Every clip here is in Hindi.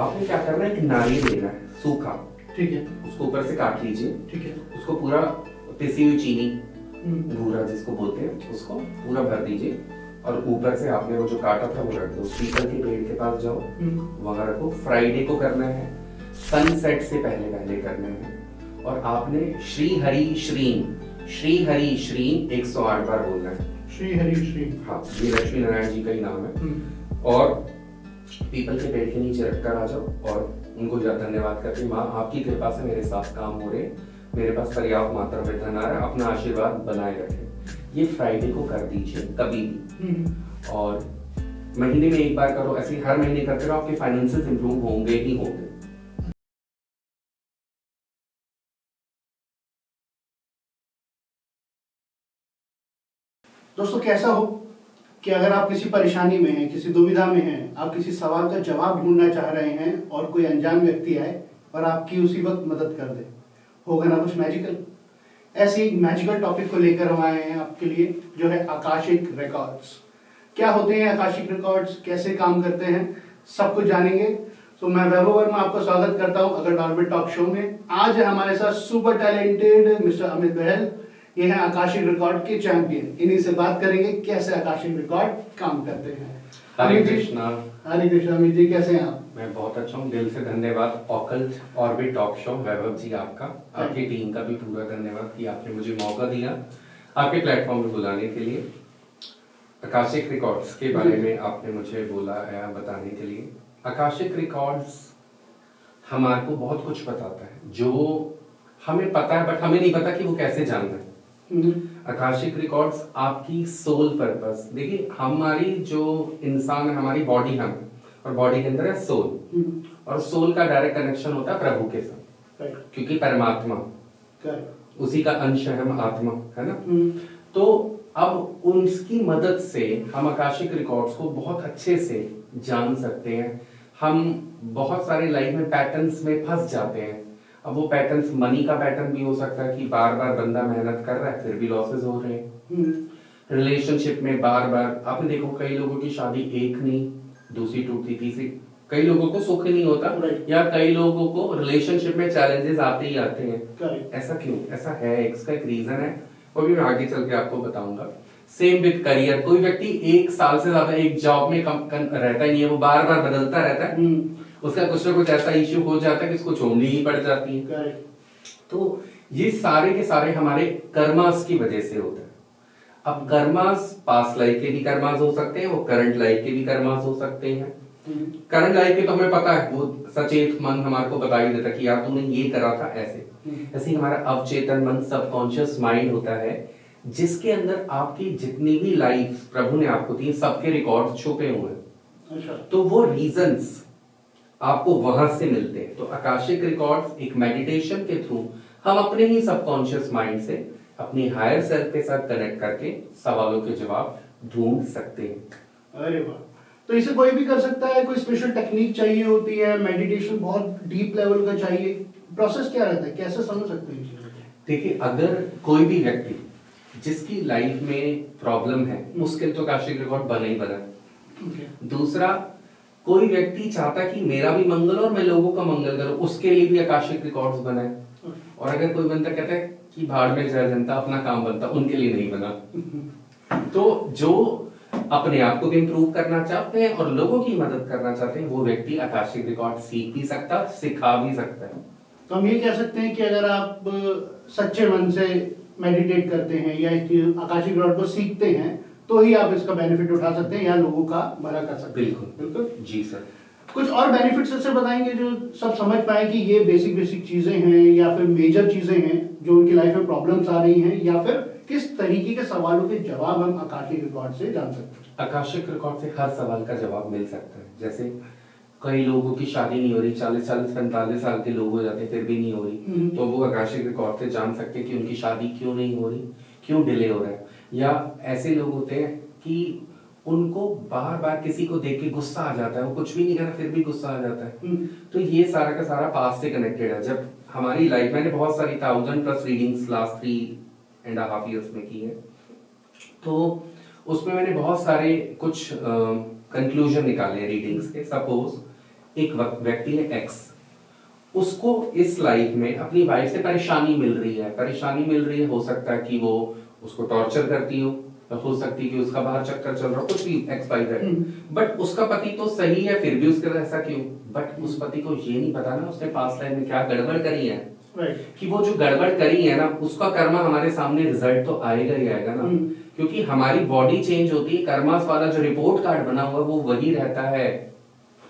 आपने क्या करना है, एक नारियल लेना है सूखा, ठीक है। उसको ऊपर से काट लीजिए, ठीक है। उसको पूरा पिसी हुई चीनी भूरा जिसको बोलते हैं उसको पूरा भर दीजिए, और ऊपर से आपने वो जो काटा था वो रख दो। पीपल के पेड़ के पास जाओ, वहां रखो। फ्राइडे को करना है, सनसेट से पहले पहले करना है, और आपने श्री हरि श्रीम 108 बार बोलना है। श्री हरि श्री। हाँ, ये लक्ष्मी नारायण जी का ही नाम है। और पीपल के पेड़ के नीचे रखकर आ जाओ और उनको धन्यवाद करके, माँ आपकी कृपा से मेरे साथ काम हो रहे, मेरे पास पर्याप्त मात्रा में धन आ रहा है, अपना आशीर्वाद बनाए रखें। ये फ्राइडे को कर दीजिए कभी भी, और महीने में एक बार करो। ऐसे हर महीने करते रहो, आपके फाइनेंसेस इंप्रूव होंगे ही होंगे। दोस्तों, कैसा हो कि अगर आप किसी परेशानी में हैं, किसी दुविधा में हैं, आप किसी सवाल का जवाब ढूंढना चाह रहे हैं और कोई अनजान व्यक्ति आए और आपकी उसी वक्त मदद कर दे, होगा ना कुछ मैजिकल। ऐसे एक मैजिकल टॉपिक को लेकर हम आए हैं आपके लिए, जो है आकाशिक रिकॉर्ड्स। क्या होते हैं आकाशिक रिकॉर्ड्स, कैसे काम करते हैं, सब कुछ जानेंगे। तो मैं वैभव वर्मा आपका स्वागत करता हूं अगर ऑर्बिट टॉक शो में। आज है हमारे साथ सुपर टैलेंटेड मिस्टर अमित बहल, ये है आकाशिक रिकॉर्ड के चैंपियन। इन्हीं से बात करेंगे कैसे आकाशिक रिकॉर्ड काम करते हैं। हरे कृष्णा। हरे कृष्णा। अमित जी कैसे हैं आप? मैं बहुत अच्छा हूँ, दिल से धन्यवाद ऑकल्ट ऑर्बिट टॉक शो वैभव जी आपका, आपकी टीम का भी पूरा धन्यवाद कि आपने मुझे मौका दिया आपके प्लेटफॉर्म पे बुलाने के लिए। आकाशिक रिकॉर्ड्स के बारे में आपने मुझे बोला है बताने के लिए। आकाशिक रिकॉर्ड्स हमारे को बहुत कुछ बताता है, जो हमें पता है बट हमें नहीं पता कि वो कैसे जानना है। आकाशिक रिकॉर्ड्स आपकी सोल पर्पस, देखिए हमारी जो इंसान है, हमारी बॉडी हम, और बॉडी के अंदर है सोल, और सोल का डायरेक्ट कनेक्शन होता है प्रभु के साथ, क्योंकि परमात्मा उसी का अंश है, हम आत्मा है ना। तो अब उनकी मदद से हम आकाशिक रिकॉर्ड्स को बहुत अच्छे से जान सकते हैं। हम बहुत सारे लाइफ में पैटर्न्स में फंस जाते हैं। अब वो पैटर्न्स मनी का पैटर्न भी हो सकता है कि बार बार बंदा मेहनत कर रहा है फिर भी लॉसेस हो रहे हैं। रिलेशनशिप में बार बार आपने देखो, कई लोगों की शादी एक नहीं दूसरी टूटती, तीसरी, कई लोगों को सुख नहीं होता, या कई लोगों को रिलेशनशिप में चैलेंजेस आते ही आते हैं। ऐसा क्यों? ऐसा है, इसका एक रीजन है, वो भी मैं आगे चल के आपको बताऊंगा। सेम विद करियर, कोई व्यक्ति एक साल से ज्यादा एक जॉब में रहता ही नहीं है, वो बार बार बदलता रहता है, उसका कुछ ना कुछ ऐसा इश्यू हो जाता है कि उसको छोड़नी ही पड़ जाती है। तो ये सारे के सारे हमारे कर्मास की वजह से होता है। अब कर्मास पास्ट लाइफ के भी कर्मास हो सकते हैं, वो करंट लाइफ के भी कर्मास हो सकते हैं। करंट लाइफ के तो हमें पता है, वो सचेत मन हमारे को बता ही देता कि यार तूने ये करा था ऐसे। ऐसे ही हमारा अवचेतन मन, सबकॉन्शियस माइंड होता है, जिसके अंदर आपकी जितनी भी लाइफ प्रभु ने आपको दी सबके रिकॉर्ड छुपे हुए हैं। तो वो रीजंस आपको वहां से मिलते हैं। तो आकाशिक रिकॉर्ड्स एक मेडिटेशन के थ्रू हम अपने ही सबकॉन्शियस माइंड से अपनी हायर सेल्फ के साथ कनेक्ट करके सवालों के जवाब ढूंढ सकते हैं। अरे वाह! तो इसे कोई भी कर सकता है? कोई स्पेशल टेक्निक चाहिए होती है? मेडिटेशन बहुत डीप लेवल का चाहिए? प्रोसेस क्या रहता है, कैसे समझ सकते हैं? देखिए, अगर कोई भी व्यक्ति जिसकी लाइफ में प्रॉब्लम है, उसके लिए तो आकाशिक रिकॉर्ड बना ही बना। दूसरा, कोई व्यक्ति चाहता कि मेरा भी मंगल और मैं लोगों का मंगल करूं, उसके लिए भी आकाशिक रिकॉर्ड्स बनाए। और अगर कोई बंदा कहता है कि भाड़ में जय जनता, अपना काम बनता, उनके लिए नहीं बना। तो जो अपने आप को भी इंप्रूव करना चाहते हैं और लोगों की मदद करना चाहते हैं, वो व्यक्ति आकाशिक रिकॉर्ड सीख भी सकता, सिखा भी सकता है। तो हम ये कह सकते हैं कि अगर आप सच्चे मन से मेडिटेट करते हैं या आकाशिक रिकॉर्ड को सीखते हैं, तो ही आप इसका बेनिफिट उठा सकते हैं या लोगों का भला कर सकते हैं। बिल्कुल जी सर। कुछ और बेनिफिट्स ऐसे बताएंगे जो सब समझ पाए कि ये बेसिक चीजें हैं या फिर मेजर चीजें हैं जो उनकी लाइफ में प्रॉब्लम्स आ रही हैं, या फिर किस तरीके के सवालों के जवाब हम आकाशिक रिकॉर्ड से जान सकते हैं? आकाशिक रिकॉर्ड से हर सवाल का जवाब मिल सकता है। जैसे कई लोगों की शादी नहीं हो रही, 40-45 साल के लोग हो जाते हैं फिर भी नहीं हो रही, तो वो आकाशिक रिकॉर्ड से जान सकते हैं कि उनकी शादी क्यों नहीं हो रही, क्यों डिले हो रहा है। या ऐसे लोग होते हैं कि उनको बार बार किसी को देख के गुस्सा आ जाता है, वो कुछ भी नहीं कर रहा फिर भी गुस्सा आ जाता है। तो ये सारा का सारा पास्ट से कनेक्टेड है। जब हमारी लाइफ, मैंने बहुत सारी 1000+ रीडिंग्स लास्ट 3.5 years में की है, तो उसमें मैंने बहुत सारे कुछ कंक्लूजन निकाले रीडिंग्स के। सपोज एक व्यक्ति है एक्स, उसको इस लाइफ में अपनी वाइफ से परेशानी मिल रही है, हो सकता है कि वो उसको टॉर्चर करती हो सकती है कि उसका बाहर चक्कर चल रहा हो, कुछ भी एक्स वाई जेड, बट उसका पति तो सही है, फिर भी उसके साथ ऐसा क्यों? बट उस पति को ये नहीं पता ना उसने पास्ट लाइफ में क्या गड़बड़ करी है, कि वो जो गड़बड़ करी है ना उसका कर्मा हमारे सामने रिजल्ट तो आएगा ही आएगा ना, क्योंकि हमारी बॉडी चेंज होती है, कर्मास वाला जो रिपोर्ट कार्ड बना हुआ वो वही रहता है।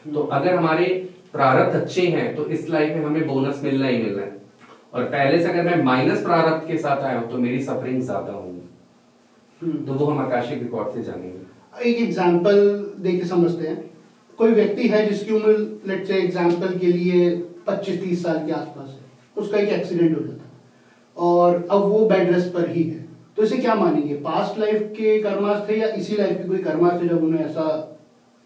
तो अगर हमारे प्रारब्ध अच्छे हैं तो इस लाइफ में हमें बोनस मिलना ही मिलना है, और पहले से अगर मैं माइनस प्रारब्ध के साथ आया हूं तो मेरी सफरिंग ज्यादा होगी। तो वो हम आकाशिक रिकॉर्ड से जानेंगे। एक एग्जांपल देके समझते हैं। कोई व्यक्ति है जिसकी उम्र लेट्स से एग्जांपल के लिए 25-30 साल के आसपास है, उसका एक एक्सीडेंट हो जाता है और अब वो बेड रेस्ट पर ही है, तो इसे क्या मानेंगे? पास्ट लाइफ के कर्मास थे या इसी लाइफ के कोई कर्मास थे जब उन्हें ऐसा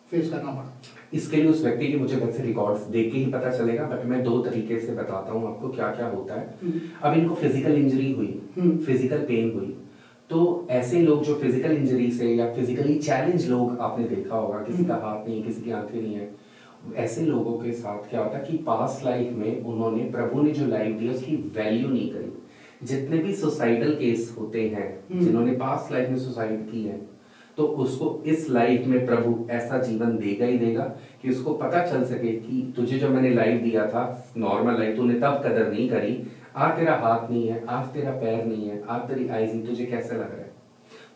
फेस करना पड़ा? इसके लिए उस व्यक्ति की मुझे वैसे रिकॉर्ड्स देख के ही पता चलेगा, बट मैं 2 तरीके से बताता हूँ आपको क्या क्या होता है। अब इनको फिजिकल इंजरी हुई, फिजिकल पेन हुई, तो ऐसे लोग जो फिजिकल इंजरी से या फिजिकली चैलेंज लोग आपने देखा होगा, किसी का हाथ नहीं, किसी की आंखें नहीं है, ऐसे लोगों के साथ क्या होता है कि पास्ट लाइफ में उन्होंने प्रभु ने जो लाइफ दी उसकी वैल्यू नहीं करी। जितने भी सुसाइडल केस होते हैं, जिन्होंने पास्ट लाइफ में सुसाइड की है, तो उसको इस लाइफ में प्रभु ऐसा जीवन देगा ही देगा कि उसको पता चल सके कि तुझे जो मैंने लाइफ दिया था नॉर्मल लाइफ, तूने तब कदर नहीं करी, आज तेरा हाथ नहीं है, आज तेरा पैर नहीं है, आज तेरी आईज नहीं, तुझे कैसे लग रहा है?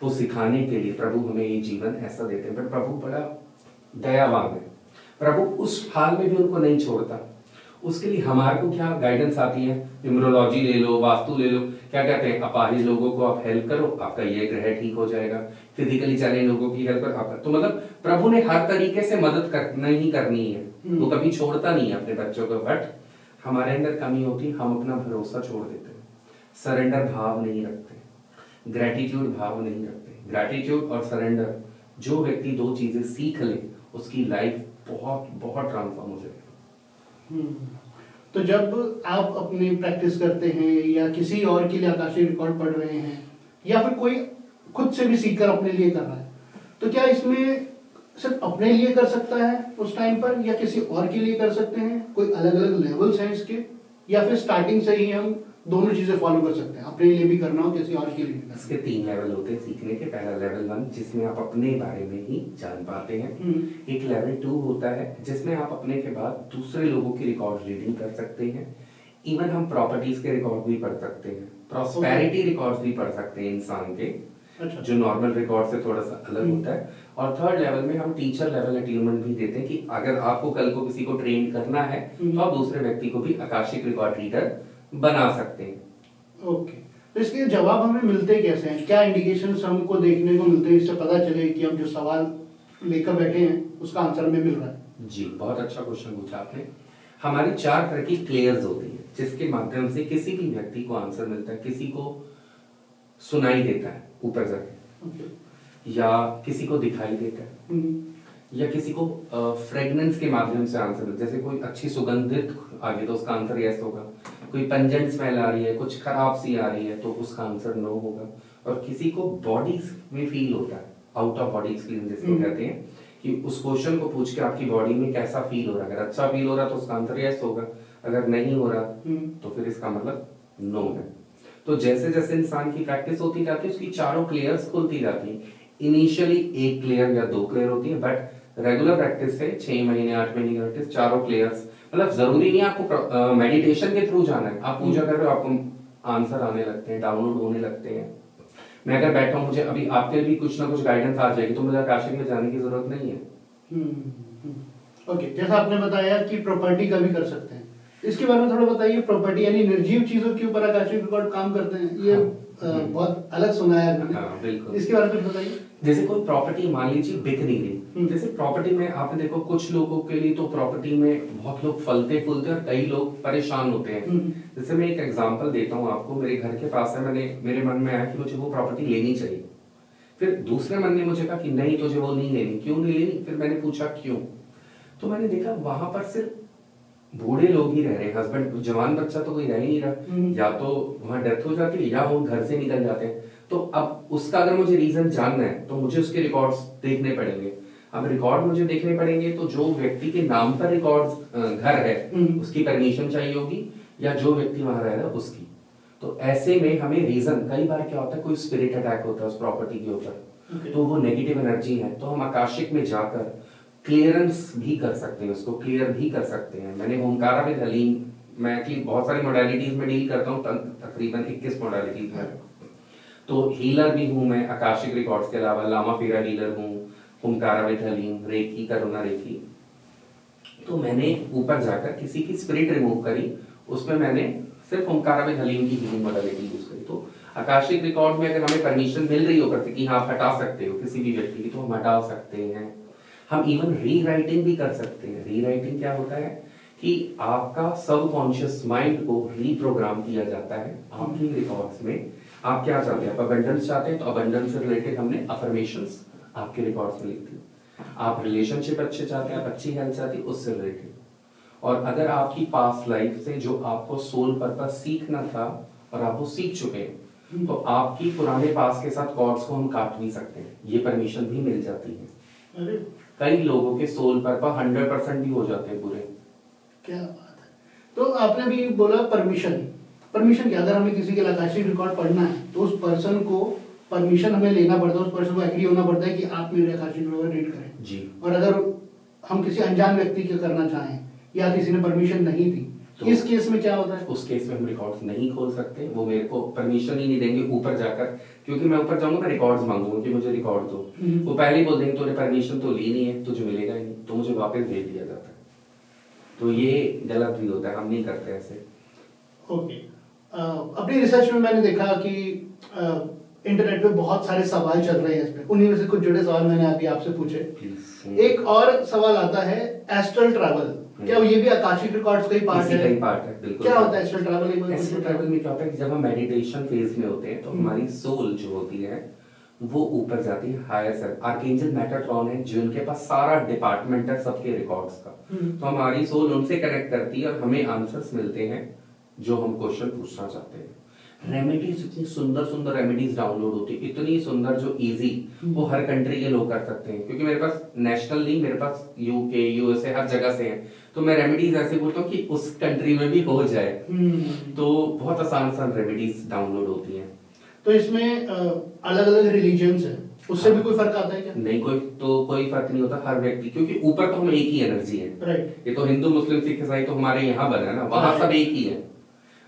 तो सिखाने के लिए प्रभु हमें ये जीवन ऐसा देते हैं। पर प्रभु बड़ा दयावान है, प्रभु उस हाल में भी उनको नहीं छोड़ता। उसके लिए हमारे को क्या गाइडेंस आती है? न्यूमरोलॉजी ले लो, वास्तु ले लो, क्या कहते हैं अपाहिज लोगों को आप हेल्प करो, आपका ये ग्रह ठीक हो जाएगा, फिजिकली चैलेंज लोगों की हेल्प करो आपका। तो मतलब प्रभु ने हर तरीके से मदद करना ही करनी है, वो कभी छोड़ता नहीं है अपने बच्चों को। बट हमारे अंदर कमी होती है, हम अपना भरोसा छोड़ देते हैं, सरेंडर भाव नहीं रखते, ग्रेटिट्यूड भाव नहीं रखते। ग्रेटिट्यूड और सरेंडर, जो व्यक्ति 2 चीजें सीख ले उसकी लाइफ बहुत बहुत ट्रांसफॉर्म हो जाएगी। तो जब आप अपनी प्रैक्टिस करते हैं या किसी और के लिए आकाशीय रिकॉर्ड पढ़ रहे हैं या फिर कोई खुद से भी सीखकर अपने लिए कर रहा है, तो क्या इसमें सिर्फ अपने लिए कर सकता है उस टाइम पर या किसी और के लिए कर सकते हैं? कोई अलग अलग लेवल्स हैं इसके, या फिर स्टार्टिंग से ही हम दोनों चीजें फॉलो कर सकते हैं, अपने लिए भी करना हो, किसी और के लिए भी करना? इसके 3 लेवल होते हैं सीखने के। पहला लेवल 1 जिसमें आप अपने बारे में ही जान पाते हैं। एक लेवल 2 होता है जिसमें आप अपने के बाद दूसरे लोगों की रिकॉर्ड रीडिंग कर सकते हैं। इवन हम प्रॉपर्टीज के रिकॉर्ड भी पढ़ सकते हैं, प्रॉस्पेरिटी रिकॉर्ड्स भी पढ़ सकते हैं इंसान के, जो नॉर्मल रिकॉर्ड से थोड़ा सा अलग होता है। और थर्ड लेवल में हम टीचर लेवल अटेनमेंट भी देते हैं कि अगर आपको कल को किसी को ट्रेन करना है तो आप दूसरे व्यक्ति को भी आकाशिक रिकॉर्ड रीडर बना सकते हैं। ओके, तो इसके जवाब हमें मिलते कैसे हैं? क्या इंडिकेशंस हमको देखने को मिलते हैं इससे पता चले कि हम जो सवाल लेकर बैठे हैं उसका आंसर हमें मिल रहा है? जी, बहुत अच्छा क्वेश्चन पूछा आपने। हमारी 4 तरह की क्लेयर्स होती है जिसके माध्यम से किसी भी व्यक्ति को आंसर मिलता है। किसी को सुनाई देता है ऊपर जाके, या किसी को दिखाई देता है, या किसी को फ्रेगनेंस के माध्यम से आंसर मिलता है। जैसे कोई अच्छी सुगंधित आ गई तो उसका आंसर यस होगा, कोई पंजेंट स्मेल आ रही है, कुछ खराब सी आ रही है तो उसका आंसर नो होगा। और किसी को बॉडी में फील होता है, आउट ऑफ बॉडी एक्सपीरियंस जिसको कहते हैं, कि उस क्वेश्चन को पूछ के आपकी बॉडी में कैसा फील हो रहा है। अगर अच्छा फील हो रहा तो उसका आंसर यस होगा, अगर नहीं हो रहा तो फिर इसका मतलब नो है। तो जैसे जैसे इंसान की प्रैक्टिस होती जाती है उसकी चारों क्लेयर्स खुलती जाती है। इनिशियली 1 क्लेयर या 2 क्लेयर होती है, बट रेगुलर प्रैक्टिस से 6 महीने 8 महीने की प्रैक्टिस चारों क्लेयर्स, मतलब जरूरी नहीं आपको मेडिटेशन के थ्रू जाना है। आप पूजा कर रहे हो, आपको आंसर आने लगते हैं, डाउनलोड होने लगते हैं। मैं अगर बैठा हूं, मुझे अभी आपके भी कुछ ना कुछ गाइडेंस आ जाएगी तो मुझे आकाशिक में जाने की जरूरत नहीं है। ओके, जैसा आपने बताया कि प्रॉपर्टी का भी कर सकते हैं, इसके बारे में थोड़ा बताइए। प्रॉपर्टी यानी निर्जीव चीजों के ऊपर आकाशिक रिकॉर्ड काम करते हैं, ये बहुत अलग सुना है मैंने। बिल्कुल, इसके बारे में बताइए। जैसे कोई प्रॉपर्टी मान लीजिए बिक नहीं रही, जैसे प्रॉपर्टी में आपने देखो कुछ लोगों के लिए तो प्रॉपर्टी में बहुत लोग फलते फूलते और कई लोग परेशान होते हैं। जैसे मैं एक एग्जांपल देता हूँ आपको, मेरे घर के पास है, मेरे मन में आया कि मुझे वो प्रॉपर्टी लेनी चाहिए। फिर दूसरे मन ने मुझे कहा कि नहीं तुझे वो नहीं लेनी। क्यों नहीं लेनी? फिर मैंने पूछा क्यों, तो मैंने देखा वहां पर सिर्फ बूढ़े लोग ही रह रहे हैं, हस्बैंड, जवान बच्चा तो कोई रह ही नहीं रहा, या तो वहां डेथ हो जाती है या वो घर से निकल जाते हैं। तो अब उसका अगर मुझे रीजन जानना है तो मुझे उसके रिकॉर्ड्स देखने पड़ेंगे। अब रिकॉर्ड मुझे देखने पड़ेंगे तो जो व्यक्ति के नाम पर रिकॉर्ड घर है उसकी परमिशन चाहिए होगी, या जो व्यक्ति वहां रह रहा है उसकी। तो ऐसे में हमें रीजन, कई बार क्या होता है कोई स्पिरिट अटैक होता है उस प्रॉपर्टी के ऊपर, तो वो नेगेटिव एनर्जी है, तो हम आकाशिक में जाकर क्लियरेंस भी कर सकते हैं, उसको क्लियर भी कर सकते हैं। मैंने ओमकारा विद हलीम, मैं एक्चुअली बहुत सारी मोडालिटीज में डील करता हूँ, तकरीबन 21 मोडालिटीज में। तो हीलर भी हूँ मैं आकाशिक रिकॉर्ड्स के अलावा, लामा फेरा हीलर हूँ, ओमकारा विद हलीम, रेकी, करुणा रेकी। तो मैंने ऊपर जाकर किसी की स्पिरिट रिमूव करी, उसमें मैंने सिर्फ ओमकारा विद हलीम की हीलिंग मोडालिटी यूज करी। तो आकाशिक रिकॉर्ड में अगर हमें परमिशन मिल रही हो करते कि हाँ आप हटा सकते हो किसी भी व्यक्ति की, तो हम हटा सकते हैं। हम इवन रीराइटिंग भी कर सकते हैं। रीराइटिंग क्या होता है कि आपका सबकॉन्शियस माइंड को रीप्रोग्राम किया जाता है आपके रिकॉर्ड्स में। आप क्या चाहते हैं, आप अबंडेंस चाहते हैं, तो अबंडेंस से रिलेटेड हमने अफर्मेशंस आपके रिकॉर्ड्स में लिख दी। आप रिलेशनशिप अच्छे चाहते हैं, आप अच्छी हेल्थ चाहते हैं, उससे रिलेटेड। और अगर आपकी पास्ट लाइफ से जो आपको सोल पर्पस सीखना था और आप वो सीख चुके हैं, तो आपकी पुराने पास्ट के साथ कॉर्ड्स को हम काट भी सकते हैं, ये परमिशन भी मिल जाती है। कई लोगों के सोल पर्पस 100% भी हो जाते हैं पूरे। क्या बात है। तो आपने भी बोला परमिशन, परमिशन क्या, अगर हमें किसी के आकाशिक रिकॉर्ड पढ़ना है तो उस पर्सन को परमिशन हमें लेना पड़ता है, उस पर्सन को एग्री होना पड़ता है कि आप मेरे आकाशिक रिकॉर्ड रीड करें जी। और अगर हम किसी अनजान व्यक्ति के करना चाहें या किसी ने परमिशन नहीं दी, तो इस केस में क्या होता है? उस केस में हम रिकॉर्ड्स नहीं खोल सकते, वो मेरे को परमिशन ही नहीं देंगे ऊपर जाकर, क्योंकि मैं ऊपर जाऊंगा मैं रिकॉर्ड्स मांगूंगा कि मुझे रिकॉर्ड दो। वो पहले ही बोल देंगे तूने परमिशन तो ली नहीं है, तुझे मिलेगा ही नहीं, तो मुझे वापस भेज दिया जाता है। तो ये गलत भी होता है, हम नहीं करते ऐसे। ओके, अपनी रिसर्च में मैंने देखा कि इंटरनेट पे बहुत सारे सवाल चल रहे हैं इस पे, उन्हीं में से कुछ जुड़े सवाल मैंने अभी आपसे पूछे। एक और सवाल आता है एस्ट्रल ट्रैवल, क्या ये भी आकाशिक रिकॉर्ड्स का ही पार्ट है? कई पार्ट है, बिल्कुल। क्या होता है एस्ट्रल ट्रैवल? एस्ट्रल ट्रैवल में क्या होता है कि जब हम मेडिटेशन फेज में होते हैं तो हमारी सोल जो होती है वो ऊपर जाती है हायर सेल्फ। आर्कएंजल मेटाट्रॉन है जिनके पास सारा डिपार्टमेंट है सबके रिकॉर्ड्स का, तो हमारी सोल उनसे कनेक्ट करती है और हमें आंसर्स मिलते हैं जो हम क्वेश्चन पूछना चाहते हैं। रेमेडीज, इतनी सुंदर सुंदर रेमेडीज डाउनलोड होती है, इतनी सुंदर जो इजी वो हर कंट्री के लोग कर सकते हैं, क्योंकि मेरे पास नेशनल नहीं, मेरे पास यूके यूएसए हर जगह से है, तो मैं रेमेडीज ऐसे बोलता हूँ कि उस कंट्री में भी हो जाए। तो बहुत आसान आसान रेमेडीज डाउनलोड होती हैं। तो इसमें अलग अलग रिलीजन्स है, उससे भी कोई फर्क आता है क्या? नहीं, कोई फर्क नहीं होता। हर व्यक्ति, क्योंकि ऊपर तो हम एक ही एनर्जी है, राइट। ये तो हिंदू मुस्लिम सिख ईसाई तो हमारे यहाँ बना है ना, वहां सब एक ही है।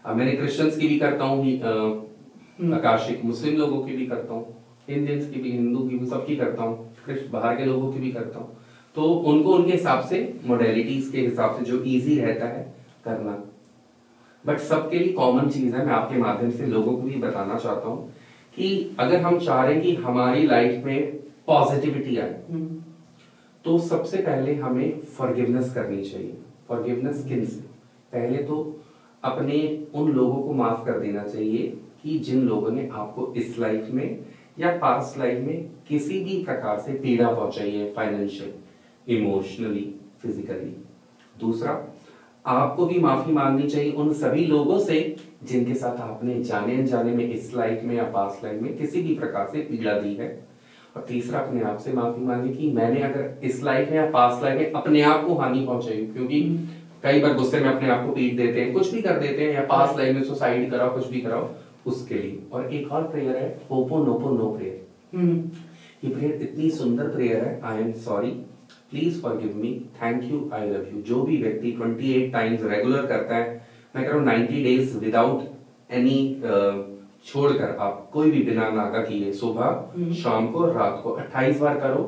अब मैंने क्रिश्चियंस की भी करता हूँ आकाशिक, मुस्लिम लोगों की भी करता हूँ, इंडियंस की भी, हिंदू की भी, सबकी करता हूँ, बाहर के लोगों की भी करता हूँ। तो उनको उनके हिसाब से मोडेलिटीज के हिसाब से जो इजी रहता है करना, बट सबके लिए कॉमन चीज है। मैं आपके माध्यम से लोगों को भी बताना चाहता हूँ कि अगर हम चाह रहे हैं कि हमारी लाइफ में पॉजिटिविटी आए, तो सबसे पहले हमें फॉरगिवनेस करनी चाहिए। फॉरगिवनेस किन से? पहले तो अपने उन लोगों को माफ कर देना चाहिए कि जिन लोगों ने आपको इस लाइफ में या पास्ट लाइफ में किसी भी प्रकार से पीड़ा पहुंचाई है, फाइनेंशियल, इमोशनली, फिजिकली। दूसरा, आपको भी माफी मांगनी चाहिए उन सभी लोगों से जिनके साथ आपने जाने अनजाने में इस लाइफ में या पास्ट लाइफ में किसी भी प्रकार से पीड़ा दी है। और तीसरा, अपने आप से माफी मांगे कि मैंने अगर इस लाइफ में या पास्ट लाइफ में अपने आप को हानि पहुंचाई, क्योंकि कई बार गुस्से में अपने आप को पीट देते हैं, कुछ भी कर देते हैं, या पास्ट लाइफ में सुसाइड कराओ, कुछ भी कराओ, उसके लिए। और एक और प्रेयर है, होपोनोपोनो प्रेयर। ये प्रेयर इतनी सुंदर प्रेयर है। I am sorry, please forgive me, thank you, I love you. जो भी व्यक्ति 28 टाइम्स रेगुलर करता है, मैं कह रहा हूँ 90 डेज विदाउट एनी छोड़कर, आप कोई भी बिना नागा किए सुबह शाम को रात को 28 बार करो,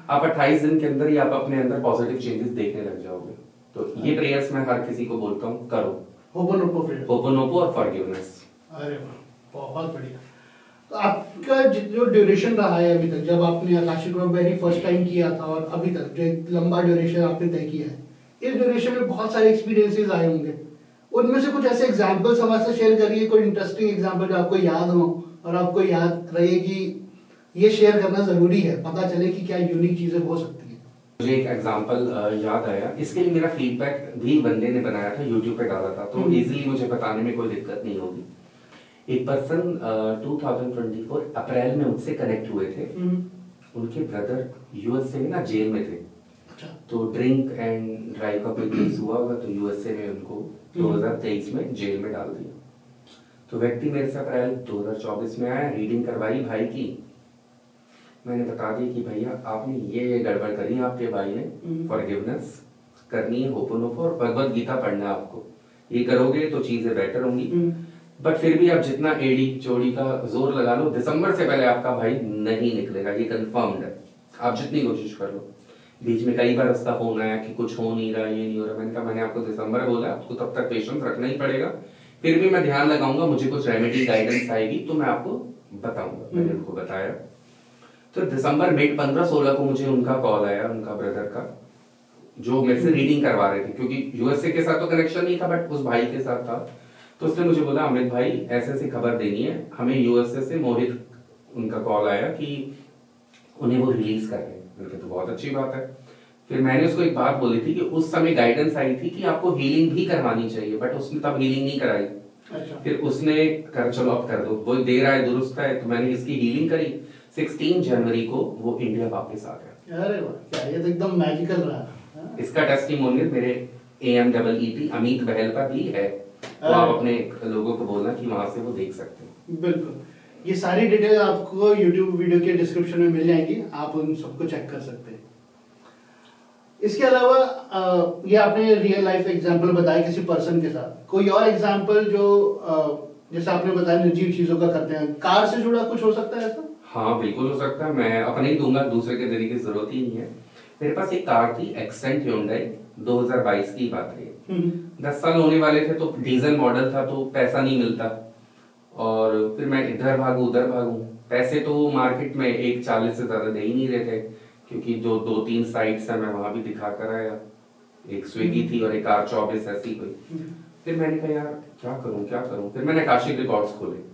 आप 28 दिन के अंदर ही आप अपने अंदर पॉजिटिव चेंजेस देखने लग जाओगे। तो ये प्रेयर्स मैं हर किसी को बोलता हूँ, करो। होपोनोपो और फॉरगिवनेस। अरे बहुत बढ़िया। तो आपका जो ड्यूरेशन रहा है अभी तक, जब आपने Akashic record very first time किया था और अभी तक जो एक लंबा ड्यूरेशन आपने तय किया है, इस ड्यूरेशन में बहुत सारे एक्सपीरियंसेस आए होंगे, उनमें से कुछ ऐसे एग्जांपल्स हमारे साथ शेयर करिए, कोई इंटरेस्टिंग एग्जांपल जो आपको याद हो और आपको याद रहे कि ये शेयर करना जरूरी है, पता चले कि क्या यूनिक चीजें हो सकती है। मुझे एक एग्जांपल याद आया, इसके लिए मेरा फीडबैक भी बंदे ने बनाया था, यूट्यूब पे डाला था, तो इजीली मुझे बताने में कोई दिक्कत नहीं होगी। एक पर्सन 2024 अप्रैल में मुझसे कनेक्ट हुए थे उनके ब्रदर यूएसए में ना जेल में थे, अच्छा। तो ड्रिंक एंड ड्राइव का कोई केस हुआ होगा, तो यूएसए में उनको 2023 में जेल में डाल दिया। तो व्यक्ति मेरे से अप्रैल 2024 में आया, रीडिंग करवाई भाई की। मैंने बता दिया कि भैया आपने ये गड़बड़ करी है, आपके भाई ने फॉरगिवनेस करनी है, होपोनोपो और भगवत गीता पढ़ना है आपको, ये करोगे तो चीजें बेटर होंगी। बट फिर भी आप जितना एड़ी चोड़ी का जोर लगा लो, दिसंबर से पहले आपका भाई नहीं निकलेगा, ये कंफर्म्ड है, आप जितनी कोशिश कर लो। बीच में कई बार उसका फोन आया कि कुछ हो नहीं रहा, ये नहीं हो रहा। मैंने कहा मैंने आपको दिसंबर बोला, आपको तब तक पेशेंस रखना ही पड़ेगा, फिर भी मैं ध्यान लगाऊंगा, मुझे कुछ रेमेडी गाइडेंस आएगी तो मैं आपको बताऊंगा। मैंने उनको बताया। तो दिसंबर मिड 15-16 को मुझे उनका कॉल आया, उनका ब्रदर का, जो मेरे से रीडिंग करवा रहे थे, क्योंकि यूएसए के साथ तो कनेक्शन नहीं था बट उस भाई के साथ था। तो उसने मुझे बोला अमित भाई ऐसे ऐसी खबर देनी है हमें, यूएसए से मोहित उनका कॉल आया कि उन्हें वो रिलीज कर रहे हैं। मैंने कहा तो बहुत अच्छी बात है। फिर मैंने उसको एक बात बोली थी कि उस समय गाइडेंस आई थी कि आपको हीलिंग भी करवानी चाहिए, बट उसने तब हीलिंग नहीं कराई। अच्छा। फिर उसने कर चलो अब कर दो, वो दे रहा है दुरुस्त है, तो मैंने इसकी हीलिंग करी। 16 जनवरी को वो इंडिया वापस आ गया। अरे वाह, क्या ये तो एकदम मैजिकल रहा। हाँ? इसका टेस्टिमोनियल मेरे AMEET अमित बहल का भी है, तो आप अपने लोगों को बोलना कि वहां से वो देख सकते हैं। बिल्कुल, ये सारी डिटेल आपको YouTube वीडियो के डिस्क्रिप्शन में मिल जाएंगी, आप उन सबको चेक कर सकते हैं। इसके अलावा ये आपने रियल लाइफ एग्जांपल बताया किसी पर्सन के साथ, कोई और एग्जांपल जो जैसे आपने बताया निर्जीव चीजों का करते हैं, कार से जुड़ा कुछ हो सकता है ऐसा? हाँ बिल्कुल हो सकता है, मैं अपने ही दूंगा, दूसरे के देने की जरूरत ही नहीं है। मेरे पास एक कार थी एक्सेंट Hyundai, 2022 की बात है। 10 साल होने वाले थे, तो डीजल मॉडल था तो पैसा नहीं मिलता, और फिर मैं इधर भागू उधर भागू, पैसे तो मार्केट में 1.40 से ज्यादा दे ही नहीं रहे थे, क्योंकि जो 2-3 साइट्स है मैं वहां भी दिखा कर आया, एक स्विगी थी और एक R24 ऐसी कोई। फिर मैंने कहा यार क्या करूं क्या करूं, फिर मैंने आकाशिक रिकॉर्ड्स खोले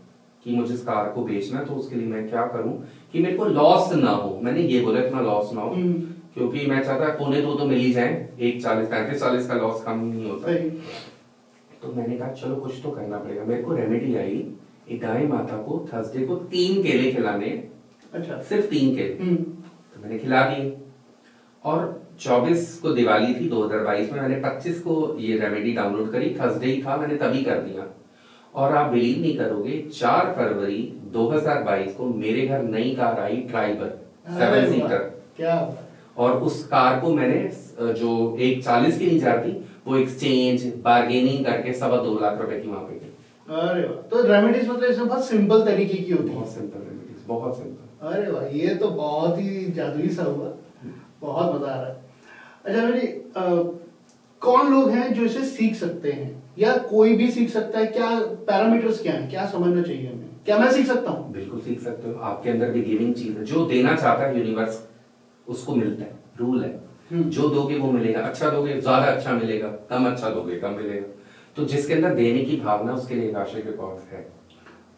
कि मुझे इस कार को बेचना है, तो उसके लिए मैं क्या करूं कि मेरे को लॉस ना हो। मैंने ये बोला इतना लॉस ना हो, क्योंकि मैं चाहता पौने 2 तो मिल ही जाए, 1.40 35-40 का लॉस कम नहीं होता। तो मैंने कहा चलो कुछ तो करना पड़ेगा। मेरे को रेमेडी आई, एक गाय माता को थर्सडे को 3 केले खिलाने। अच्छा। सिर्फ 3 केले, तो मैंने खिला दिए। और 24 को दिवाली थी 2022 में, मैंने 25 को ये रेमेडी डाउनलोड करी, थर्सडे ही था, मैंने तभी कर दिया। और आप बिलीव नहीं करोगे, 4 फरवरी 2022 को मेरे घर नई कार आई, ट्राइबर 7 सीटर। क्या? और उस कार को मैंने जो 1.40 की नहीं जाती, वो एक्सचेंज बार्गेनिंग करके 2.25 लाख रुपए की वहां पे की। अरे वाह, तो रेमेडीज मतलब इसमें बहुत सिंपल तरीके की होती है। बहुत सिंपल रेमेडीज, बहुत सिंपल। अरे वाह, ये तो बहुत ही जादुई सा हुआ, बहुत मजा आ रहा है। अच्छा मेरी कौन लोग हैं जो इसे सीख सकते हैं, या कोई भी सीख सकता है? क्या पैरामीटर्स क्या हैं, क्या समझना चाहिए हमें? क्या मैं सीख सकता हूँ? बिल्कुल सीख सकते हो, आपके अंदर भी गिविंग चीज है, जो देना चाहता है यूनिवर्स उसको मिलता है, रूल है। जो दोगे वो मिलेगा, अच्छा दोगे ज्यादा अच्छा मिलेगा, कम अच्छा दोगे कम मिलेगा। तो जिसके अंदर देने की भावना, उसके लिए आकाशिक रिकॉर्ड्स है।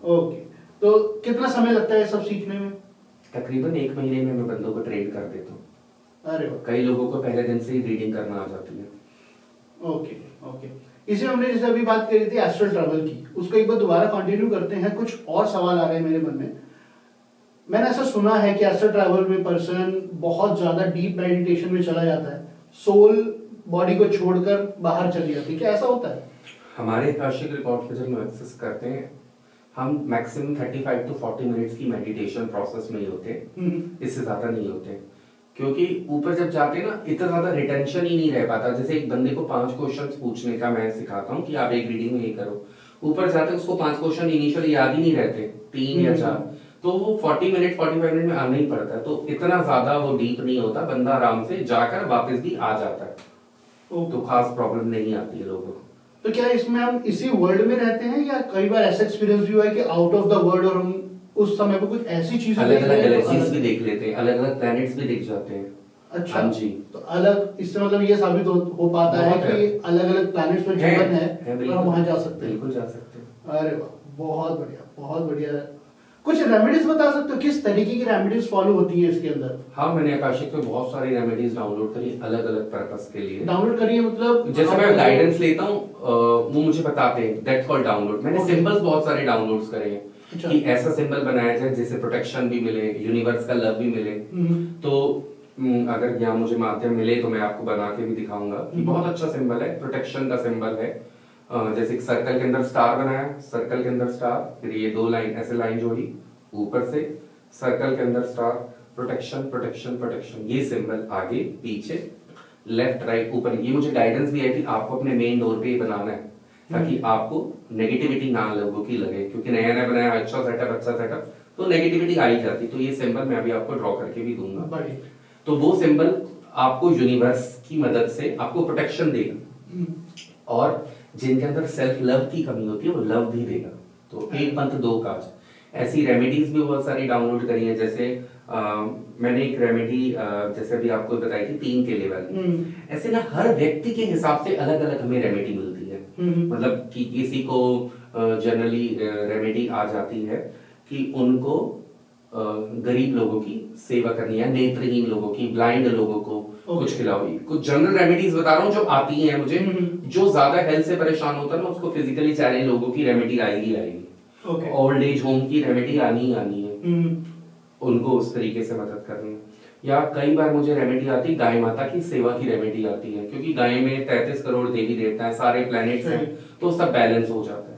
ओके, तो कितना समय लगता है सब सीखने में? तकरीबन 1 महीने में मैं बंदों को ट्रेन कर देता हूँ। अरे वाह, कई लोगों को पहले दिन से ही रीडिंग करना आ जाती है। ओके ओके, इसे हमने जैसे अभी बात करी थी एस्ट्रल ट्रैवल की, उसको एक बार दोबारा कंटिन्यू करते हैं। कुछ और सवाल आ रहे हैं मेरे मन में। मैंने ऐसा सुना है कि एस्ट्रल ट्रैवल में पर्सन बहुत ज्यादा डीप मेडिटेशन में चला जाता है, सोल बॉडी को छोड़कर बाहर चली जाती है, क्या ऐसा होता है? हमारे आकाशिक रिकॉर्ड पे जब हम एक्सेस करते हैं, हम मैक्सिमम 35 to 40 मिनट्स की मेडिटेशन प्रोसेस में ही होते हैं, इससे ज्यादा नहीं होते, क्योंकि ऊपर जब जाते हैं ना, इतना ज्यादा रिटेंशन ही नहीं रह पाता। जैसे एक बंदे को 5 क्वेश्चंस पूछने का मैं सिखाता हूँ कि आप एक रीडिंग में ये करो, ऊपर जाते उसको 5 क्वेश्चन इनिशियली याद ही नहीं रहते, 3 या 4, तो वो 40 मिनट 45 मिनट में आना ही पड़ता है। तो इतना ज्यादा वो डीप नहीं होता, बंदा आराम से जाकर वापस भी आ जाता है, तो खास प्रॉब्लम नहीं आती है लोगों को। तो क्या इसमें हम इसी वर्ल्ड में रहते हैं, या कई बार ऐसा एक्सपीरियंस भी हुआ है कि आउट ऑफ द वर्ल्ड और हम उस समय पे कुछ ऐसी चीजें अलग अलग गैलेक्सीज भी देख लेते हैं, अलग अलग प्लैनेट्स भी दिख जाते हैं। अच्छा जी, तो अलग, इससे मतलब ये साबित हो पाता है कि अलग अलग प्लैनेट्स में जीवन है और हम वहां जा सकते हैं। बिल्कुल जा सकते हैं। अरे वाह, बहुत बढ़िया बहुत बढ़िया। कुछ रेमेडीज बता सकते हो, किस तरीके की रेमेडीज फॉलो होती है इसके अंदर? हाँ, मैंने आकाशिक पे बहुत सारी रेमेडीज डाउनलोड करी, अलग अलग पर्पस के लिए डाउनलोड करी है। मतलब जैसे मैं गाइडेंस लेता हूँ, वो मुझे बताते हैं, दैट्स कॉल्ड डाउनलोड। मैंने सिंबल्स बहुत सारे डाउनलोड्स करे हैं, अच्छा। कि ऐसा सिंबल बनाया जाए जिससे प्रोटेक्शन भी मिले, यूनिवर्स का लव भी मिले। तो अगर यहाँ मुझे माध्यम मिले तो मैं आपको बना के भी दिखाऊंगा कि बहुत अच्छा सिंबल है, प्रोटेक्शन का सिंबल है। जैसे एक सर्कल के अंदर स्टार बनाया, सर्कल के अंदर स्टार, फिर ये दो लाइन ऐसे लाइन जोड़ी ऊपर से, सर्कल के अंदर स्टार, प्रोटेक्शन प्रोटेक्शन प्रोटेक्शन, ये सिंबल आगे पीछे लेफ्ट राइट ऊपर। ये मुझे गाइडेंस भी है कि आपको अपने मेन डोर पे बनाना है ताकि आपको नेगेटिविटी ना लोगों की लगे, क्योंकि नया नया बनाया अच्छा सेटअप तो नेगेटिविटी आ ही जाती। तो ये सिंबल मैं अभी आपको ड्रॉ करके भी दूंगा। तो वो सिंबल आपको यूनिवर्स की मदद से आपको प्रोटेक्शन देगा और जिनके अंदर सेल्फ लव की कमी होती है वो लव भी देगा। तो एक पंथ दो काज, ऐसी रेमेडीज भी बहुत सारी डाउनलोड करी है। जैसे मैंने एक रेमेडी जैसे अभी आपको बताई थी 3 केले वाली, ऐसे ना हर व्यक्ति के हिसाब से अलग अलग हमें रेमेडी मिलती है। मतलब कि किसी को जनरली रेमेडी आ जाती है कि उनको गरीब लोगों की सेवा करनी है, नेत्रहीन लोगों की, ब्लाइंड लोगों को कुछ खिलाओ। कुछ जनरल रेमेडीज बता रहा हूँ जो आती हैं मुझे। जो ज्यादा हेल्थ से परेशान होता है ना उसको फिजिकली चैलेंज लोगों की रेमेडी आएगी। ओल्ड एज होम की रेमेडी आनी है, उनको उस तरीके से मदद करनी है। या कई बार मुझे रेमेडी आती गाय माता की सेवा की रेमेडी आती है, क्योंकि गाय में 33 करोड़ देवी देवता है, सारे प्लैनेट्स हैं, तो सब बैलेंस हो जाता है।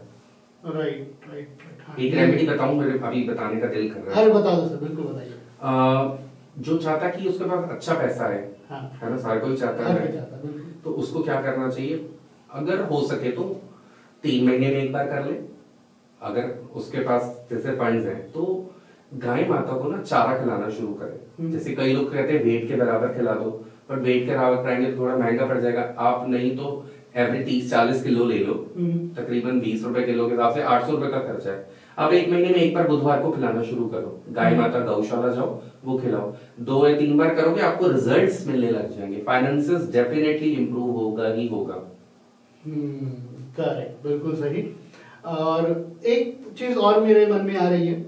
राइट। एक रेमेडी बताऊं, मेरे अभी बताने का दिल कर रहा है। अरे बता दो सर, बिल्कुल बताइए। जो चाहता है कि उसके पास अच्छा पैसा है, है ना, सारे कोई चाहता है, तो उसको क्या करना चाहिए, अगर हो सके तो 3 महीने में एक बार कर ले। अगर उसके पास जैसे फंड्स हैं तो गाय माता को ना चारा खिलाना शुरू करे। जैसे कई लोग कहते हैं वेट के बराबर खिला दो, पर वेट के बराबर कराएंगे तो थोड़ा महंगा पड़ जाएगा। आप नहीं तो एवरी 30-40 किलो ले लो, तकरीबन 20 रुपए किलो के हिसाब से 800 रुपए का खर्चा है। अब 1 महीने में एक बार बुधवार को खिलाना शुरू करो, गाय माता गौशाला जाओ, वो खिलाओ। 2 या 3 बार करोगे आपको रिजल्ट्स मिलने लग जाएंगे, फाइनेंसेस डेफिनेटली इंप्रूव होगा ही होगा। करेक्ट, बिल्कुल सही। और एक चीज और मेरे मन में आ रही है,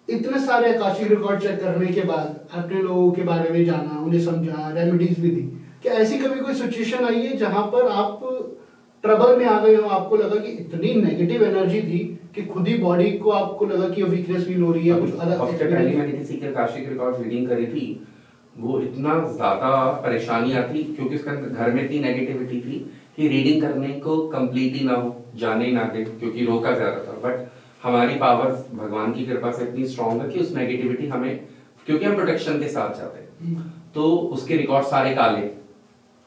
इतने सारे आकाशिक रिकॉर्ड चेक करने के बाद आपने लोगों के बारे में जाना, उन्हें समझा, रेमेडीज भी दी, क्या ऐसी कभी कोई सिचुएशन आई है जहां पर आप ट्रबल में आ गए हो, आपको लगा कि इतनी नेगेटिव एनर्जी थी कि खुद ही बॉडी को आपको लगा कि वीकनेस फील हो रही है, कुछ अलग? हफ्ते पहले मैंने किसी के आकाशिक रिकॉर्ड रीडिंग करी थी, वो इतना ज्यादा परेशानी आती क्योंकि उसका घर में इतनी नेगेटिविटी थी कि रीडिंग करने को कंप्लीट ही ना हो, जाने ना दे, क्योंकि रोका जा रहा था। बट हमारी पावर्स भगवान की कृपा से इतनी स्ट्रांग है कि उस नेगेटिविटी हमें, क्योंकि हम प्रोटेक्शन के साथ जाते हैं, तो उसके रिकॉर्ड सारे काले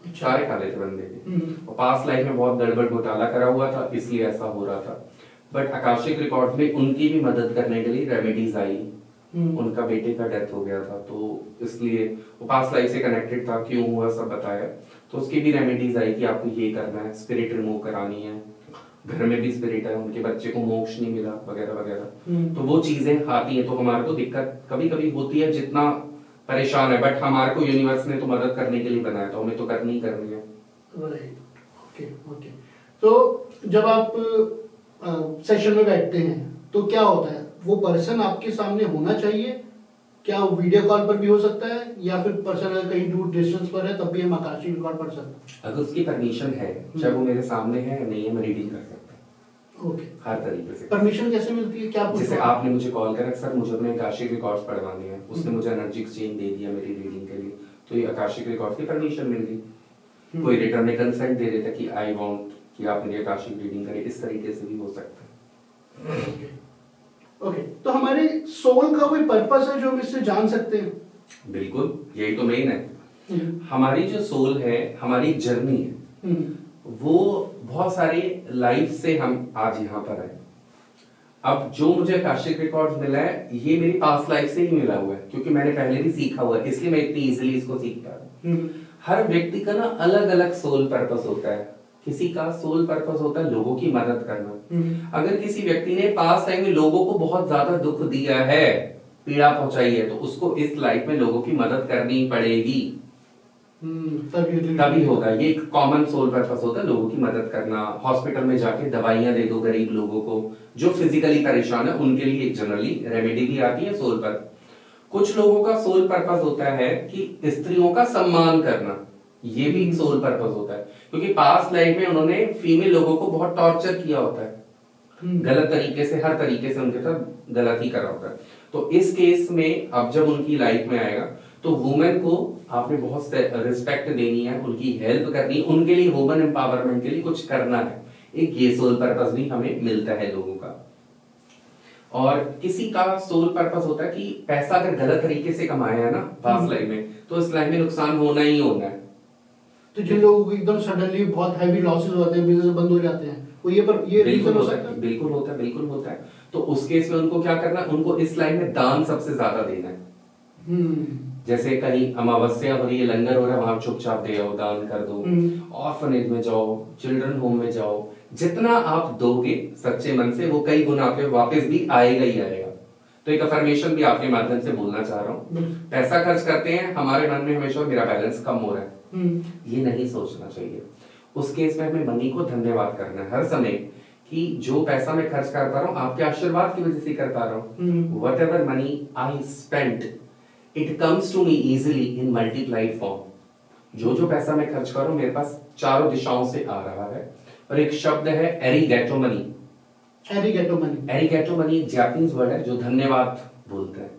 थे बंदे के, और पास्ट लाइफ में बहुत गड़बड़ घोटाला करा हुआ था, इसलिए ऐसा हो रहा था। बट आकाशिक रिकॉर्ड में उनकी भी मदद करने के लिए रेमेडीज आई। उनका बेटे का डेथ हो गया था, तो इसलिए वो पास्ट लाइफ से कनेक्टेड था, क्यों हुआ सब बताया, तो उसकी भी रेमेडीज आई कि आपको ये करना है, स्पिरिट रिमूव करानी है, घर में भी स्पिरिट है, उनके बच्चे को मोक्ष नहीं मिला वगैरह वगैरह। तो वो चीजें आती हैं, तो हमारे को दिक्कत कभी कभी होती है जितना परेशान है, बट हमारे को यूनिवर्स ने तो मदद करने के लिए बनाया, तो हमें तो करनी ही करनी है। ओके। तो जब आप सेशन में बैठते हैं तो क्या होता है, वो पर्सन आपके सामने होना चाहिए, क्या वीडियो कॉल पर भी हो सकता है, या फिर पर्सन अगर कहीं दूर डिस्टेंस पर है तब भी हम आकाशिक रिकॉर्ड पढ़ सकते हैं? अगर उसकी परमिशन है, चाहे वो मेरे सामने है या नहीं है, मैं रीडिंग कर सकता हूँ। ओके, हर तरीके से। परमिशन कैसे मिलती है, क्या? जैसे आपने मुझे कॉल करा, सर मुझे अपने आकाशिक रिकॉर्ड्स पढ़वाने हैं, उसने मुझे एनर्जी एक्सचेंज दे दिया मेरी रीडिंग के लिए, तो ये आकाशिक रिकॉर्ड की परमिशन मिल गई। कोई रिटर्न में कंसेंट दे देता कि आई वांट कि आप मेरी आकाशिक रीडिंग करें, इस तरीके से भी हो सकता है। ओके, तो हमारे सोल का कोई पर्पस है जो हम इससे जान सकते हैं? बिल्कुल, यही तो मेन है। हमारी जो सोल है, हमारी जर्नी है, वो बहुत सारे लाइफ से हम आज यहाँ पर आए। अब जो मुझे आकाशिक रिकॉर्ड्स मिला है, ये मेरी पास्ट लाइफ से ही मिला हुआ है, क्योंकि मैंने पहले भी सीखा हुआ है, इसलिए मैं इतनी इजीली इसको सीख पा रहा हूँ। हर व्यक्ति का ना अलग अलग सोल पर्पस होता है। किसी का सोल पर्पस होता है लोगों की मदद करना। अगर किसी व्यक्ति ने पास्ट टाइम में लोगों को बहुत ज्यादा दुख दिया है, पीड़ा पहुंचाई है, तो उसको इस लाइफ में लोगों की मदद करनी पड़ेगी, तभी होगा। ये एक कॉमन सोल पर्पस होता है, लोगों की मदद करना। हॉस्पिटल में जाके दवाइयां दे दो गरीब लोगों को, जो फिजिकली परेशान है उनके लिए एक जनरली रेमेडी भी आती है सोल पर। कुछ लोगों का सोल पर्पस होता है कि स्त्रियों का सम्मान करना, ये भी सोल पर्पस होता है, क्योंकि पास्ट लाइफ में उन्होंने फीमेल लोगों को बहुत टॉर्चर किया होता है, गलत तरीके से, हर तरीके से उनके साथ गलत ही करा होता है। तो इस केस में अब जब उनकी लाइफ में आएगा तो वुमेन को आपने बहुत रिस्पेक्ट देनी है, उनकी हेल्प करनी है, उनके लिए वुमेन एम्पावरमेंट के लिए कुछ करना है। एक ये सोल पर्पस भी हमें मिलता है लोगों का। और किसी का सोल पर्पस होता है कि पैसा अगर गलत तरीके से कमाया है ना पास्ट लाइफ में, तो इस लाइफ में नुकसान होना ही होना है। तो जिन लोगों को एकदम सडनली बहुत हैवी लॉसेस होते हैं, बिजनेस बंद हो जाते हैं, वो ये रीजन हो सकता है। बिल्कुल होता है, बिल्कुल होता है। तो उस केस में उनको क्या करना है, उनको इस लाइफ में दान सबसे ज्यादा देना है। जैसे कहीं अमावस्या हो रही है, लंगर हो रहा है, वहां चुपचाप दे आओ, दान कर दो। ऑर्फनेज में जाओ, चिल्ड्रन होम में जाओ, जितना आप दोगे सच्चे मन से वो कई गुना आपके वापस भी आएगा ही आएगा। तो एक अफर्मेशन भी आपके माध्यम से बोलना चाह रहा हूँ। पैसा खर्च करते हैं, हमारे मन में हमेशा मेरा बैलेंस कम हो रहा है, ये नहीं सोचना चाहिए। उस केस में हमें मनी को धन्यवाद करना है हर समय कि जो पैसा मैं खर्च कर पा रहा हूँ आपके आशीर्वाद की वजह से कर पा रहा हूँ। Whatever money I spend it comes to me easily in multiplied form. जो जो पैसा मैं खर्च कर रहा हूँ मेरे पास चारों दिशाओं से आ रहा है। और एक शब्द है एरिगैटो मनी। एरिगैटो मनी जापानीज वर्ड है जो धन्यवाद बोलता है।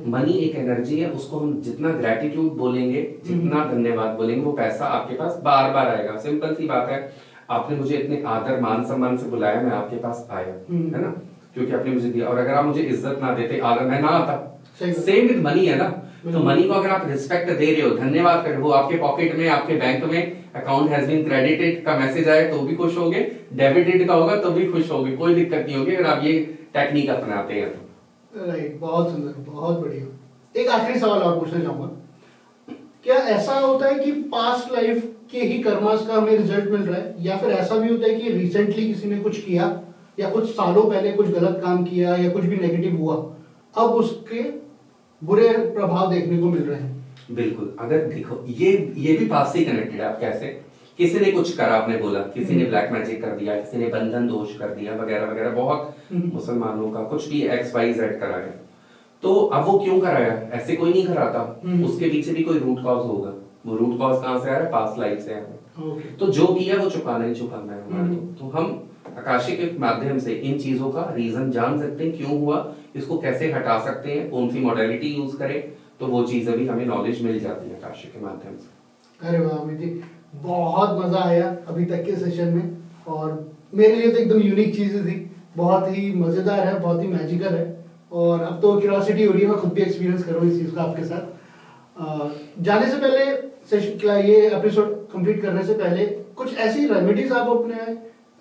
मनी एक एनर्जी है, उसको हम जितना ग्रेटिट्यूड बोलेंगे, जितना धन्यवाद बोलेंगे, वो पैसा आपके पास बार बार आएगा। सिंपल सी बात है, आपने मुझे इतने आदर मान सम्मान से बुलाया, मैं आपके पास आया, है ना, क्योंकि आपने मुझे दिया। और अगर आप मुझे इज्जत ना देते, आदर मैं ना आता। सेम विद मनी है ना। तो मनी को अगर आप रिस्पेक्ट दे रहे हो, धन्यवाद कर रहे हो, वो आपके पॉकेट में, आपके बैंक में अकाउंट हैज बीन क्रेडिटेड का मैसेज आए तो भी खुश होगे, डेबिटेड का होगा तो भी खुश होगे, कोई दिक्कत नहीं होगी अगर आप ये टेक्निक अपनाते हैं तो। राइट, बहुत सुंदर, बहुत बढ़िया। एक आखिरी सवाल और पूछना चाहूंगा, क्या ऐसा होता है कि पास्ट लाइफ के ही कर्मास का हमें रिजल्ट मिल रहा है, या फिर ऐसा भी होता है कि रिसेंटली किसी ने कुछ किया या कुछ सालों पहले कुछ गलत काम किया या कुछ भी नेगेटिव हुआ, अब उसके बुरे प्रभाव देखने को मिल रहे हैं? बिल्कुल। अगर देखो ये भी पास से कनेक्टेड है। आप कैसे, किसी ने कुछ करा, आपने बोला किसी ने ब्लैक मैजिक कर दिया, किसी ने बंधन दोष कर दिया वगैरह वगैरह, बहुत मुसलमानों का कुछ भी XYZ कराया, तो अब वो क्यों कराया, ऐसे कोई नहीं कराता, उसके पीछे भी कोई रूट कॉज होगा। वो रूट कॉज कहाँ से आ रहा है, पास्ट लाइफ से आ रहा है। तो जो किया वो चुकाना ही चुकाना है हमारे को। तो हम आकाशिक के माध्यम से इन चीजों का रीजन जान सकते हैं, क्यों हुआ, इसको कैसे हटा सकते हैं, कौन सी मॉडलिटी यूज करें, तो वो चीजें भी हमें नॉलेज मिल जाती है आकाशिक के माध्यम से। अरे वाह अमित जी, बहुत मजा आया अभी तक के सेशन में, और मेरे लिए तो एकदम यूनिक चीजें थी, बहुत ही मजेदार है, बहुत ही मैजिकल है। और अब तो क्यूरियोसिटी हो रही है, मैं खुद भी एक्सपीरियंस करूँ इस चीज को आपके साथ। जाने से पहले सेशन, ये एपिसोड कंप्लीट करने से पहले कुछ ऐसी रेमेडीज आप अपने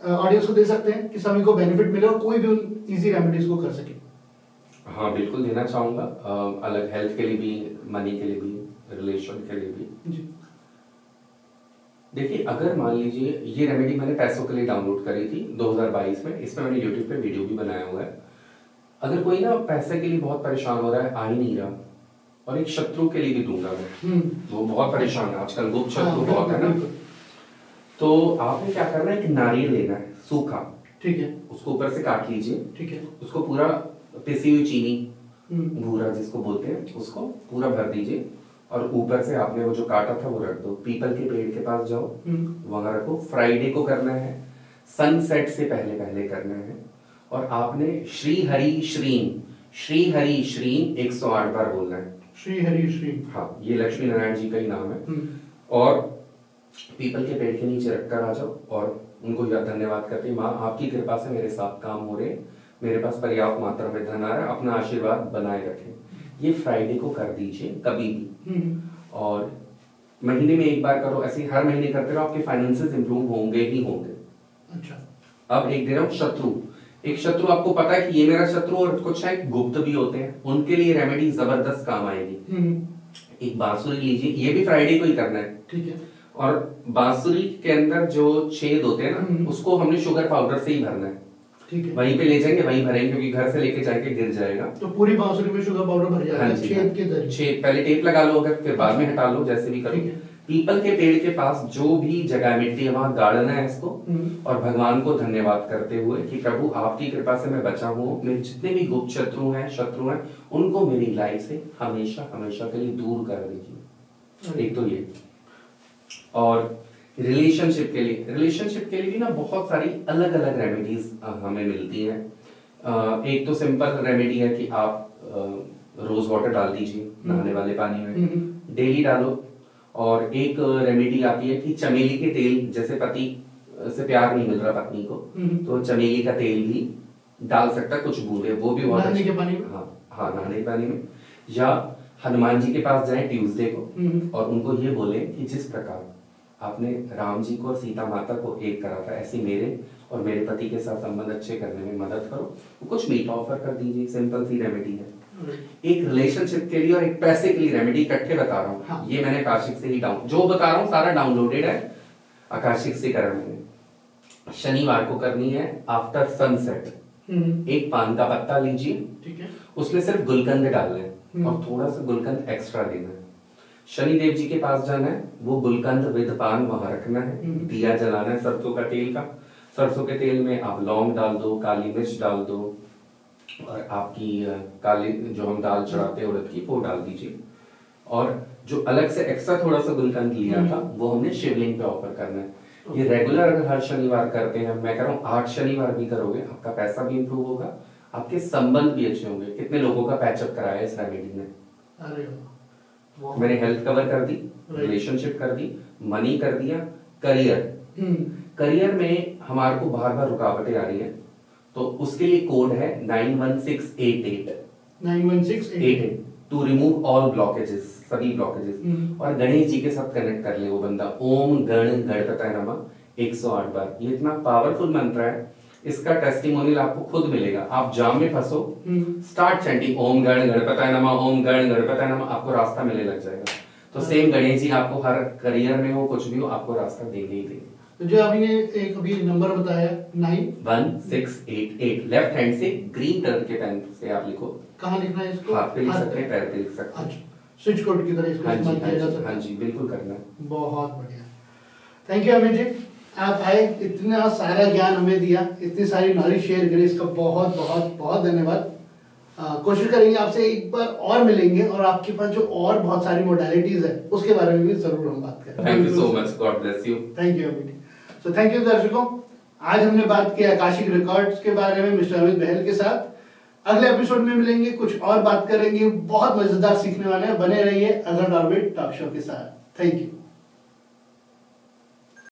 ऑडियंस को दे सकते हैं कि सभी को बेनिफिट मिले और कोई भी उन इजी रेमेडीज को कर सके? हाँ बिल्कुल देना चाहूंगा, अलग हेल्थ के लिए भी, मनी के लिए भी, रिलेशन के लिए भी जी। देखिए, अगर मान लीजिए ये रेमेडी मैंने पैसों के लिए डाउनलोड करी थी 2022 में, इसमें मैंने यूट्यूब पे वीडियो भी बनाया हुआ है। अगर कोई ना पैसे के लिए बहुत परेशान हो रहा है, आ ही नहीं रहा, और एक शत्रु के लिए भी दूंगा मैं, वो बहुत परेशान है आजकल, गुप्त शत्रु बहुत है ना, तो आपने क्या करना है, एक नारियल लेना है सूखा, ठीक है, उसको ऊपर से काट लीजिए, ठीक है, उसको पूरा पिसी हुई चीनी भूरा जिसको बोलते हैं उसको पूरा भर दीजिए, और ऊपर से आपने वो जो काटा था वो रख दो। पीपल के पेड़ के पास जाओ, वहां रखो। फ्राइडे को करना है, सनसेट से पहले पहले करना है, और आपने श्री हरि श्रीम 108 बार बोलना है। श्री हरि श्रीम, हाँ, ये लक्ष्मी नारायण जी का ही नाम है। और पीपल के पेड़ के नीचे रखकर आ जाओ और उनको धन्यवाद करते, माँ आपकी कृपा से मेरे साथ काम हो रहे, मेरे पास पर्याप्त मात्रा में धन आ रहा है, अपना आशीर्वाद बनाए रखें। ये फ्राइडे को कर दीजिए कभी भी, और महीने में एक बार करो, ऐसे हर महीने करते रहो, आपके फाइनेंसेस इंप्रूव होंगे ही होंगे। अच्छा, अब एक दे रहा हूँ शत्रु। एक शत्रु, आपको पता है कि ये मेरा शत्रु, और कुछ है गुप्त भी होते हैं, उनके लिए रेमेडी जबरदस्त काम आएगी। एक बांसुरी लीजिए, ये भी फ्राइडे को ही करना है, ठीक है, और बांसुरी के अंदर जो छेद होते हैं ना, उसको हमने शुगर पाउडर से ही भरना है, ठीक है, वहीं पे ले जाएंगे, वहीं भरेंगे, क्योंकि घर से लेके जाएंगे गिर जाएगा। तो पूरी बांसुरी में शुगर पाउडर भर जाएगा, छेद के अंदर, छेद पहले टेप लगा लो, अगर फिर बाद में हटा लो, जैसे भी करो। पीपल के पेड़ के पास जो भी जगह मिट्टी है वहां गाड़ना है इसको, और भगवान को धन्यवाद करते हुए कि प्रभु आपकी कृपा से मैं बचा हूँ, मेरे जितने भी गुप्त शत्रु हैं उनको मेरी लाइफ से हमेशा हमेशा के लिए दूर कर दीजिए। एक तो ये, और रिलेशनशिप के लिए भी ना बहुत सारी अलग अलग रेमेडीज हमें मिलती हैं। एक तो सिंपल रेमेडी है कि आप रोज वाटर डाल दीजिए नहाने वाले पानी में, डेली डालो। और एक रेमेडी आती है कि चमेली के तेल, जैसे पति से प्यार नहीं मिल रहा पत्नी को, तो चमेली का तेल भी डाल सकता है, कुछ बूंदे, वो भी बहुत नहाने के पानी में। हाँ हाँ, नहाने के पानी में। या हनुमान जी के पास जाएं ट्यूसडे को और उनको ये बोले कि जिस प्रकार आपने राम जी को और सीता माता को एक करा था, ऐसे मेरे और मेरे पति के साथ संबंध अच्छे करने में मदद करो। कुछ मीट ऑफर कर दीजिए, सिंपल सी रेमेडी है। एक रिलेशनशिप के लिए और एक पैसे के लिए रेमेडी इकट्ठे बता रहा हूँ। हाँ। ये मैंने आकाशिक से ही जो बता रहा हूँ सारा डाउनलोडेड है, आकाशिक से करा मैंने। शनिवार को करनी है आफ्टर सनसेट। एक पान का पत्ता लीजिए, ठीक है, उसमें सिर्फ गुलकंद डालना है और थोड़ा सा गुलकंद एक्स्ट्रा देना है। शनि देव जी के पास जाना है, वो गुलकंद विद पान वहां रखना है, दिया जलाना है सरसों का तेल का। सरसों के तेल में आप लौंग डाल दो, काली मिर्च डाल दो, और आपकी काली जो हम दाल चढ़ाते हैं उड़द की, वो डाल दीजिए। और जो अलग से एक्स्ट्रा थोड़ा सा गुलकंद लिया था वो हमने शिवलिंग पे ऑफर करना है। ये रेगुलर अगर हर शनिवार करते हैं, मैं कह रहा हूँ 8 शनिवार भी करोगे, आपका पैसा भी इंप्रूव होगा, आपके संबंध भी अच्छे होंगे। कितने लोगों का पैचअप कराया इस रेमेडी ने। अरे मैंने हेल्थ कवर कर दी, रिलेशनशिप कर दी, मनी कर दिया, करियर में हमारे को बार बार रुकावटें आ रही है, तो उसके लिए कोड है 91688 91688 टू रिमूव ऑल ब्लॉकेजेस, सभी ब्लॉकेजेस। और गणेश जी के साथ कनेक्ट कर ले वो बंदा, ओम गण गणपताय नमः 108 बार। ये इतना पावरफुल मंत्र है, इसका टेस्टिमोनियल आपको खुद मिलेगा। आप जाम में फंसो, स्टार्ट चैंटिंग ओम गण गणपताय नमः, ओम गण गणपताय नमः, आपको रास्ता मिलने लग जाएगा। तो सेम गणेश जी आपको हर करियर में हो, कुछ भी हो, आपको रास्ता देंगे ही देंगे। तो जो आपने एक अभी नंबर बताया 91688, लेफ्ट हैंड से ग्रीन कलर के पेन से आप लिखो। कहाँ लिखना है इसको? हाथ पे लिख सकते हैं, पैर पे लिख सकते हैं। अच्छा, स्विच कोड की तरह इसको इस्तेमाल किया जा सकता है। हाँ जी, बिल्कुल करना है। बहुत बढ़िया, थैंक यू अमित जी, आप आए, इतना सारा ज्ञान हमें दिया, इतनी सारी नॉलेज शेयर करी, इसका बहुत बहुत बहुत धन्यवाद। कोशिश करेंगे आपसे एक बार और मिलेंगे और आपके पास जो और बहुत सारी मोडालिटीज है उसके बारे में भी जरूर हम बात करें। Thank you so much, God bless you. Thank you Amit. So thank you दर्शकों, आज हमने बात की आकाशिक रिकॉर्ड्स के बारे में मिस्टर अमित बहल के साथ। अगले एपिसोड में मिलेंगे, कुछ और बात करेंगे, बहुत मजेदार सीखने वाले हैं। बने रहिए अलर्ट ऑर्बिट टॉक शो के साथ। Thank you.